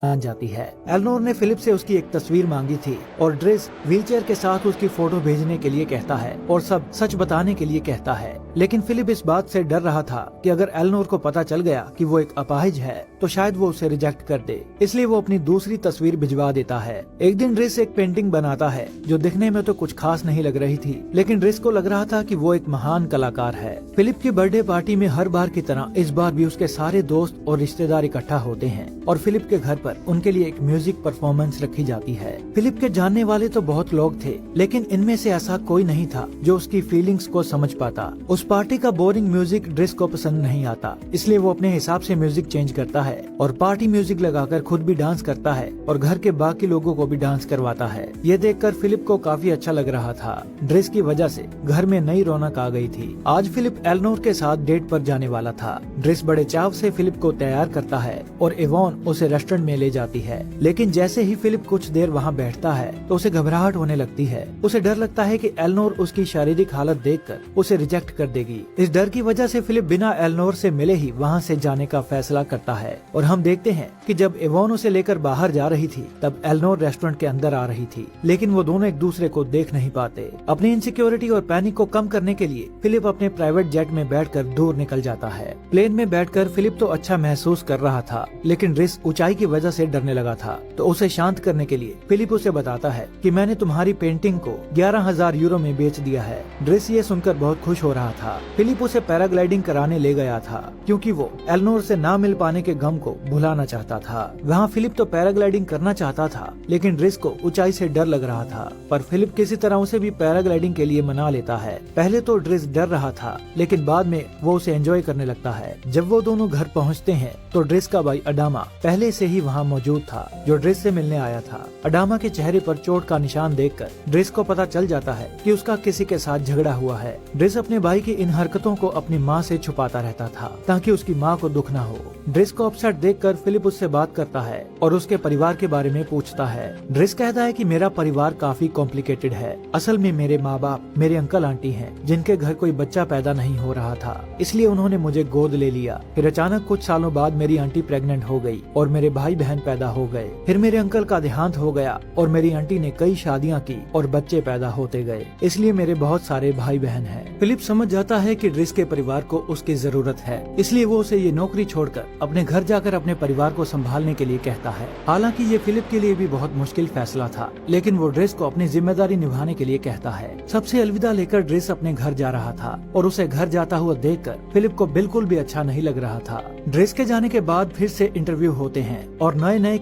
मान जाती है। एलनोर ने फिलिप से उसकी एक तस्वीर मांगी थी और ड्रेस व्हीलचेयर के साथ उसकी फोटो भेजने के लिए कहता है और सब सच बताने के लिए कहता है। लेकिन फिलिप इस बात से डर रहा था कि अगर एलनोर को पता चल गया कि वो एक अपाहिज है तो शायद वो उसे रिजेक्ट कर दे, इसलिए वो अपनी दूसरी तस्वीर भिजवा देता है। एक दिन ड्रेस एक पेंटिंग बनाता है जो दिखने में तो कुछ खास नहीं लग रही थी, लेकिन ड्रेस को लग रहा था कि वो एक महान कलाकार है। फिलिप की बर्थडे पार्टी में हर बार की तरह इस बार भी उसके सारे दोस्त और रिश्तेदार इकट्ठा होते हैं और फिलिप के घर पर उनके लिए एक म्यूजिक परफॉर्मेंस रखी जाती है। फिलिप के जानने वाले तो बहुत लोग थे, लेकिन इनमें से ऐसा कोई नहीं था जो उसकी फीलिंग्स को समझ पाता। उस पार्टी का बोरिंग म्यूजिक ड्रेस को पसंद नहीं आता, इसलिए वो अपने हिसाब से म्यूजिक चेंज करता है और पार्टी म्यूजिक लगाकर खुद भी डांस करता है और घर के बाकी लोगों को भी डांस करवाता है। ये देखकर फिलिप को काफी अच्छा लग रहा था। ड्रेस की वजह से घर में नई रौनक आ गई थी। आज फिलिप एलनोर के साथ डेट पर जाने वाला था। ड्रेस बड़े चाव से फिलिप को तैयार करता है और इवॉन उसे रेस्टोरेंट में ले जाती है। लेकिन जैसे ही फिलिप कुछ देर वहाँ बैठता है तो उसे घबराहट होने लगती है। उसे डर लगता है कि एलनोर उसकी शारीरिक हालत देखकर उसे रिजेक्ट कर देगी। इस डर की वजह से फिलिप बिना एलनोर से मिले ही वहाँ से जाने का फैसला करता है और हम देखते हैं कि जब इवॉन उसे लेकर बाहर जा रही थी तब एलनोर रेस्टोरेंट के अंदर आ रही थी, लेकिन वो दोनों एक दूसरे को देख नहीं पाते। अपनी इनसिक्योरिटी और पैनिक को कम करने के लिए फिलिप अपने प्राइवेट जेट में बैठकर दूर निकल जाता है। प्लेन में बैठकर फिलिप तो अच्छा महसूस कर रहा था, लेकिन ड्रेस ऊंचाई की वजह से डरने लगा था। तो उसे शांत करने के लिए फिलिप उसे बताता है कि मैंने तुम्हारी पेंटिंग को 11,000 यूरो में बेच दिया है। ड्रेस ये सुनकर बहुत खुश हो रहा था। फिलिप उसे पैराग्लाइडिंग कराने ले गया था क्योंकि वो एलनोर से ना मिल पाने के गम को भुलाना चाहता था। वहाँ फिलिप तो पैराग्लाइडिंग करना चाहता था, लेकिन ड्रेस को ऊंचाई से डर लग रहा था, पर फिलिप किसी तरह उसे भी पैराग्लाइडिंग के लिए मना लेता है। पहले तो ड्रेस डर रहा था, लेकिन बाद में वो उसे एंजॉय करने लगता है। जब वो दोनों घर पहुँचते हैं तो ड्रेस का भाई अडामा पहले से ही वहाँ मौजूद था, जो ड्रेस से मिलने आया था। अडामा के चेहरे पर चोट का निशान देखकर ड्रेस को पता चल जाता है कि उसका किसी के साथ झगड़ा हुआ है। ड्रेस अपने भाई की इन हरकतों को अपनी माँ से छुपाता रहता था ताकि उसकी माँ को दुख न हो। ड्रेस को अपसेट देखकर फिलिप उससे बात करता है और उसके परिवार के बारे में पूछता है। ड्रेस कहता है कि मेरा परिवार काफी कॉम्प्लिकेटेड है। असल में मेरे माँ बाप मेरे अंकल आंटी हैं, जिनके घर कोई बच्चा पैदा नहीं हो रहा था, इसलिए उन्होंने मुझे गोद ले लिया। फिर अचानक कुछ सालों बाद मेरी आंटी प्रेग्नेंट हो गई और मेरे भाई बहन पैदा हो गए। फिर मेरे अंकल का देहांत हो गया और मेरी आंटी ने कई शादियाँ की और बच्चे पैदा होते गए, इसलिए मेरे बहुत सारे भाई बहन हैं। फिलिप समझ जाता है कि ड्रेस के परिवार को उसकी जरूरत है, इसलिए वो उसे ये नौकरी छोड़कर अपने घर जाकर अपने परिवार को संभालने के लिए कहता है। हालांकि ये फिलिप के लिए भी बहुत मुश्किल फैसला था, लेकिन वो ड्रेस को अपनी जिम्मेदारी निभाने के लिए कहता है। सबसे अलविदा लेकर ड्रेस अपने घर जा रहा था और उसे घर जाता हुआ देखकर फिलिप को बिल्कुल भी अच्छा नहीं लग रहा था। ड्रेस के जाने के बाद फिर से इंटरव्यू होते हैं और नए नए